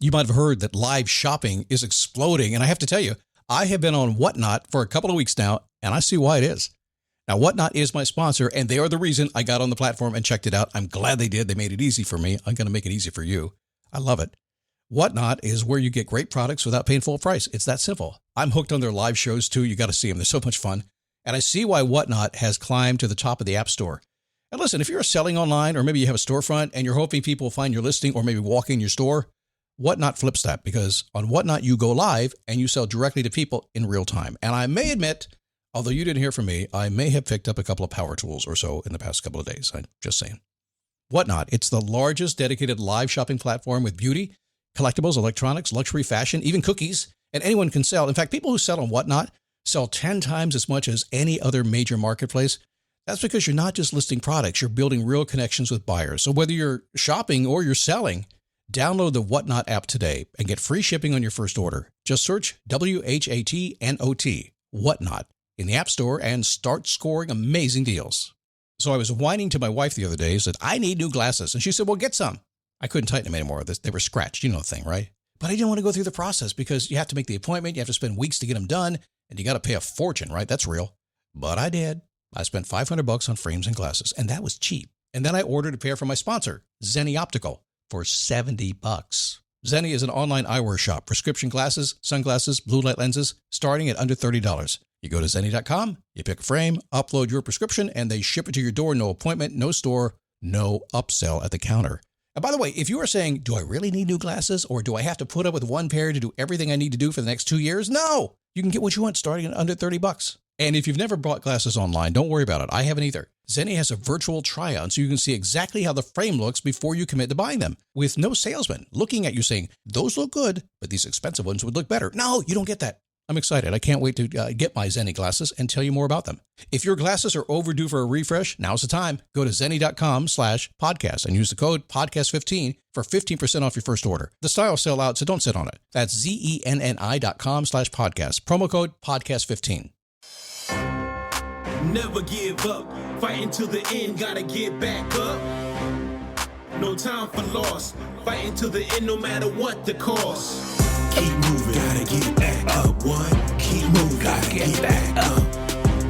You might have heard that live shopping is exploding. And I have to tell you, I have been on Whatnot for a couple of weeks now, and I see why it is. Now, Whatnot is my sponsor, and they are the reason I got on the platform and checked it out. I'm glad they did. They made it easy for me. I'm going to make it easy for you. I love it. Whatnot is where you get great products without paying full price. It's that simple. I'm hooked on their live shows, too. You got to see them. They're so much fun. And I see why Whatnot has climbed to the top of the App Store. And listen, if you're selling online, or maybe you have a storefront and you're hoping people will find your listing or maybe walk in your store, Whatnot flips that, because on Whatnot, you go live and you sell directly to people in real time. And I may admit, although you didn't hear from me, I may have picked up a couple of power tools or so in the past couple of days. I'm just saying. Whatnot, it's the largest dedicated live shopping platform with beauty, collectibles, electronics, luxury, fashion, even cookies, and anyone can sell. In fact, people who sell on Whatnot sell 10 times as much as any other major marketplace. That's because you're not just listing products, you're building real connections with buyers. So whether you're shopping or you're selling, download the Whatnot app today and get free shipping on your first order. Just search WHATNOT, Whatnot, in the App Store and start scoring amazing deals. So I was whining to my wife the other day, said, I need new glasses. And she said, well, get some. I couldn't tighten them anymore. They were scratched. You know the thing, right? But I didn't want to go through the process because you have to make the appointment. You have to spend weeks to get them done. And you got to pay a fortune, right? That's real. But I did. I spent $500 on frames and glasses, and that was cheap. And then I ordered a pair from my sponsor, Zenni Optical, for $70. Zenni is an online eyewear shop, prescription glasses, sunglasses, blue light lenses, starting at under $30. You go to Zenni.com, you pick a frame, upload your prescription, and they ship it to your door. No appointment, no store, no upsell at the counter. And by the way, if you are saying, do I really need new glasses, or do I have to put up with one pair to do everything I need to do for the next 2 years? No, you can get what you want starting at under $30. And if you've never bought glasses online, don't worry about it. I haven't either. Zenni has a virtual try-on so you can see exactly how the frame looks before you commit to buying them, with no salesman looking at you saying, those look good, but these expensive ones would look better. No, you don't get that. I'm excited. I can't wait to get my Zenni glasses and tell you more about them. If your glasses are overdue for a refresh, now's the time. Go to Zenni.com/podcast and use the code podcast15 for 15% off your first order. The styles sell out, so don't sit on it. That's ZENNI.com/podcast. Promo code podcast15. Never give up, fighting till the end, gotta get back up. No time for loss, fighting till the end no matter what the cost. Keep moving, gotta get back up. What? Keep moving, gotta get back up.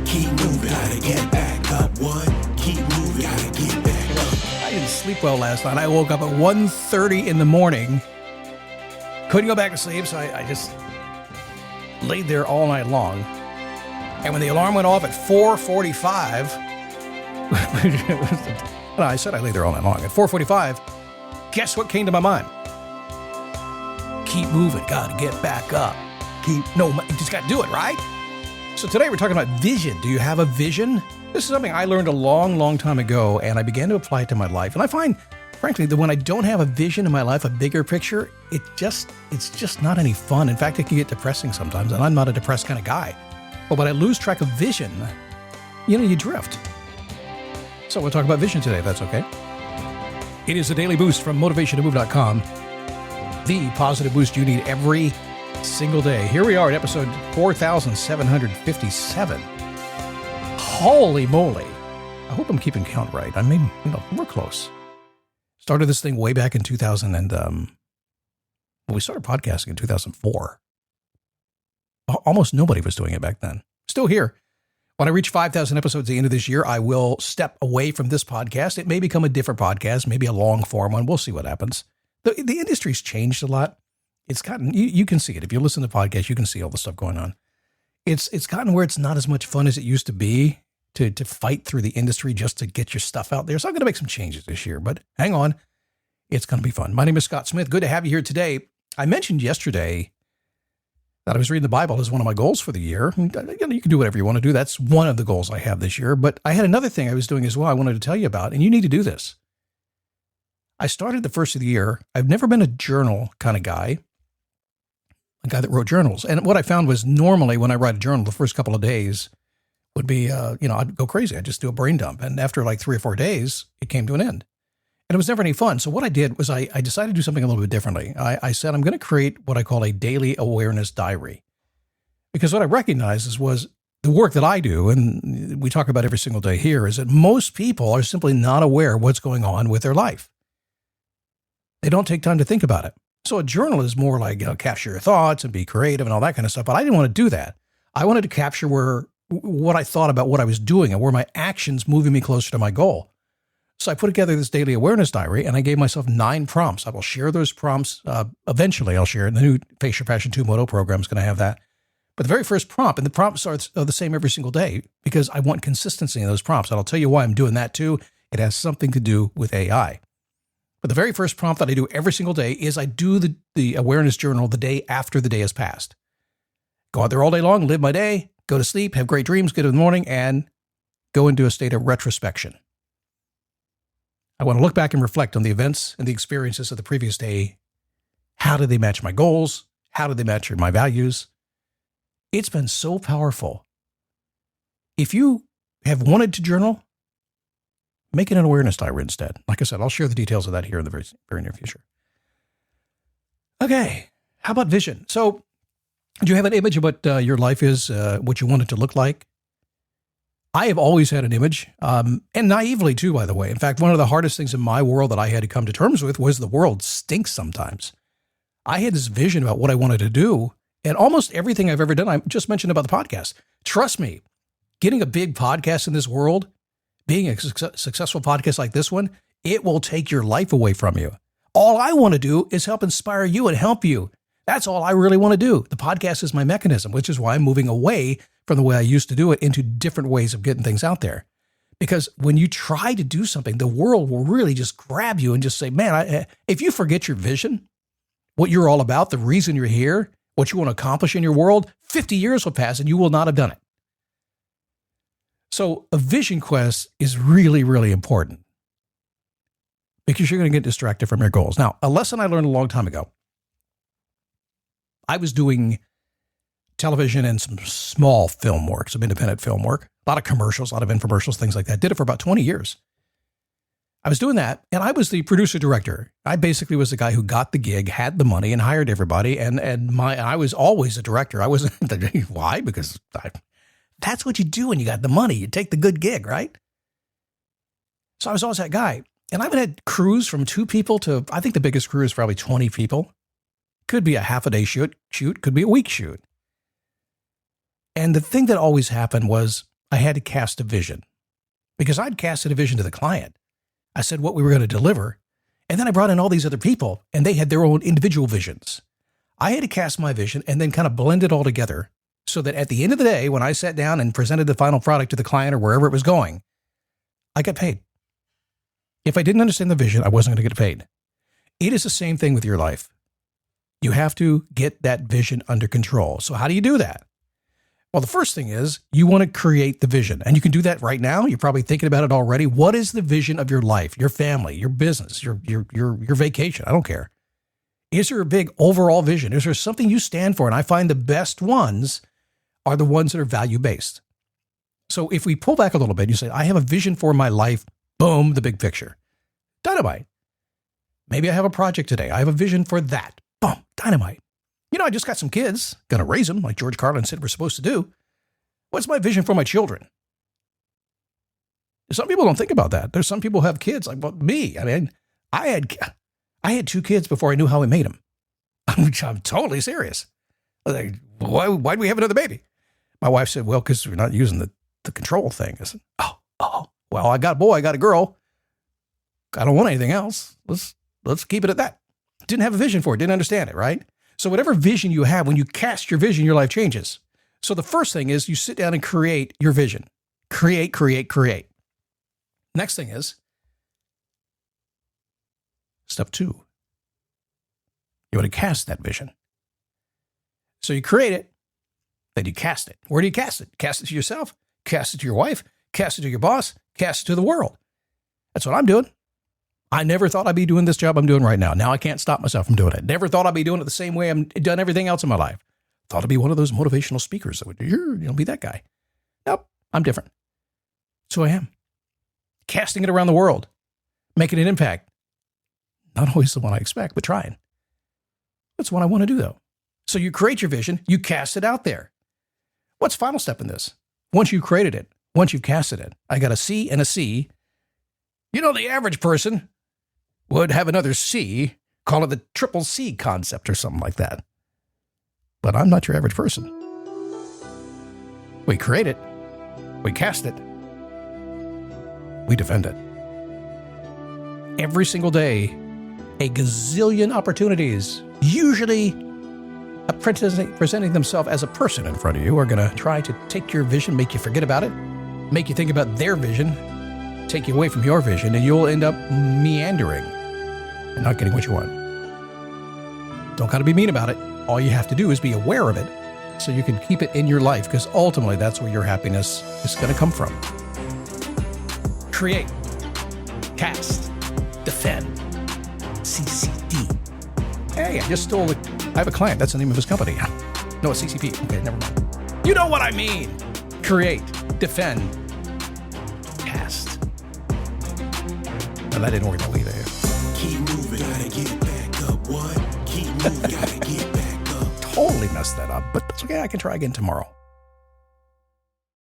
Keep moving, gotta get back up. What? Keep moving, gotta get back up. I didn't sleep well last night. I woke up at 1:30 in the morning. Couldn't go back to sleep, so I just laid there all night long. And when the alarm went off at 4:45, I said I lay there all night long. At 4:45, guess what came to my mind? Keep moving, gotta get back up. You just gotta do it, right? So today we're talking about vision. Do you have a vision? This is something I learned a long, long time ago, and I began to apply it to my life. And I find, frankly, that when I don't have a vision in my life, a bigger picture, it's just not any fun. In fact, it can get depressing sometimes, and I'm not a depressed kind of guy. But when I lose track of vision, you drift. So we'll talk about vision today, if that's okay. It is a daily boost from motivationtomove.com. The positive boost you need every single day. Here we are at episode 4,757. Holy moly. I hope I'm keeping count right. I mean, we're close. Started this thing way back in 2000 and, we started podcasting in 2004. Almost nobody was doing it back then. Still here. When I reach 5,000 episodes at the end of this year, I will step away from this podcast. It may become a different podcast, maybe a long form one. We'll see what happens. The industry's changed a lot. It's gotten, you can see it. If you listen to the podcast, you can see all the stuff going on. It's gotten where it's not as much fun as it used to be to fight through the industry just to get your stuff out there. So I'm going to make some changes this year, but hang on. It's going to be fun. My name is Scott Smith. Good to have you here today. I mentioned yesterday that I was reading the Bible as one of my goals for the year. You can do whatever you want to do. That's one of the goals I have this year. But I had another thing I was doing as well I wanted to tell you about, and you need to do this. I started the first of the year. I've never been a journal kind of guy, a guy that wrote journals. And what I found was normally when I write a journal, the first couple of days would be, I'd go crazy. I'd just do a brain dump. And after like 3 or 4 days, it came to an end. And it was never any fun. So what I did was I decided to do something a little bit differently. I said, I'm going to create what I call a daily awareness diary. Because what I recognized was the work that I do, and we talk about every single day here, is that most people are simply not aware of what's going on with their life. They don't take time to think about it. So a journal is more like, capture your thoughts and be creative and all that kind of stuff. But I didn't want to do that. I wanted to capture what I thought about what I was doing and were my actions moving me closer to my goal. So I put together this daily awareness diary and I gave myself 9 prompts. I will share those prompts. Eventually I'll share it. The new Face Your Passion 2.0 program is going to have that. But the very first prompt, and the prompts are the same every single day because I want consistency in those prompts. And I'll tell you why I'm doing that too. It has something to do with AI. But the very first prompt that I do every single day is I do the awareness journal the day after the day has passed. Go out there all day long, live my day, go to sleep, have great dreams, get up in the morning, and go into a state of retrospection. I want to look back and reflect on the events and the experiences of the previous day. How did they match my goals? How did they match my values? It's been so powerful. If you have wanted to journal, make it an awareness diary instead. Like I said, I'll share the details of that here in the very, very near future. Okay, how about vision? So, do you have an image of what your life is, what you want it to look like? I have always had an image, and naively too, by the way. In fact, one of the hardest things in my world that I had to come to terms with was the world stinks sometimes. I had this vision about what I wanted to do, and almost everything I've ever done, I just mentioned about the podcast. Trust me, getting a big podcast in this world, being a successful podcast like this one, it will take your life away from you. All I want to do is help inspire you and help you. That's all I really want to do. The podcast is my mechanism, which is why I'm moving away from the way I used to do it into different ways of getting things out there. Because when you try to do something, the world will really just grab you and just say, man, if you forget your vision, what you're all about, the reason you're here, what you want to accomplish in your world, 50 years will pass and you will not have done it. So a vision quest is really, really important because you're going to get distracted from your goals. Now, a lesson I learned a long time ago. I was doing television and some small film work, some independent film work, a lot of commercials, a lot of infomercials, things like that. Did it for about 20 years. I was doing that, and I was the producer director. I basically was the guy who got the gig, had the money, and hired everybody. And I was always a director. I wasn't why? Because that's what you do when you got the money. You take the good gig, right? So I was always that guy. And I've had crews from 2 people to, I think the biggest crew is probably 20 people. Could be a half a day shoot, could be a week shoot. And the thing that always happened was I had to cast a vision because I'd casted a vision to the client. I said what we were going to deliver. And then I brought in all these other people and they had their own individual visions. I had to cast my vision and then kind of blend it all together so that at the end of the day, when I sat down and presented the final product to the client or wherever it was going, I got paid. If I didn't understand the vision, I wasn't going to get paid. It is the same thing with your life. You have to get that vision under control. So how do you do that? Well, the first thing is you want to create the vision, and you can do that right now. You're probably thinking about it already. What is the vision of your life, your family, your business, your vacation? I don't care. Is there a big overall vision? Is there something you stand for? And I find the best ones are the ones that are value-based. So if we pull back a little bit, you say, I have a vision for my life. Boom, the big picture. Dynamite. Maybe I have a project today. I have a vision for that. Boom, dynamite. I just got some kids, gonna raise them like George Carlin said we're supposed to do. What's my vision for my children? Some people don't think about that. There's some people who have kids like me. I mean, I had 2 kids before I knew how I made them. I'm totally serious. Like, why do we have another baby? My wife said, well, because we're not using the control thing. I said, oh, well, I got a boy, I got a girl. I don't want anything else. Let's keep it at that. Didn't have a vision for it, didn't understand it, right? So whatever vision you have, when you cast your vision, your life changes. So the first thing is you sit down and create your vision. Create. Next thing is step 2. You want to cast that vision. So you create it, then you cast it. Where do you cast it? Cast it to yourself, cast it to your wife, cast it to your boss, cast it to the world. That's what I'm doing. I never thought I'd be doing this job I'm doing right now. Now I can't stop myself from doing it. Never thought I'd be doing it the same way I've done everything else in my life. Thought I'd be one of those motivational speakers that would, be that guy. Nope, I'm different. So I am. Casting it around the world, making an impact. Not always the one I expect, but trying. That's what I want to do though. So you create your vision, you cast it out there. What's the final step in this? Once you've created it, once you've casted it, I got a C and a C. The average person would have another C Call it the triple C concept or something like that. But I'm not your average person. We create it. We cast it. We defend it. Every single day, a gazillion opportunities, usually presenting themselves as a person in front of you, are going to try to take your vision, make you forget about it, make you think about their vision, take you away from your vision, and you'll end up meandering and not getting what you want. Don't got to be mean about it. All you have to do is be aware of it so you can keep it in your life, because ultimately that's where your happiness is going to come from. Create, cast, defend, CCD. Hey, I have a client. That's the name of his company. No, it's CCP. Okay, never mind. You know what I mean. Create, defend, cast. No, that didn't work that way either. Keep moving, gotta get back up. What? Keep moving, gotta get back up. Totally messed that up, but that's okay. I can try again tomorrow.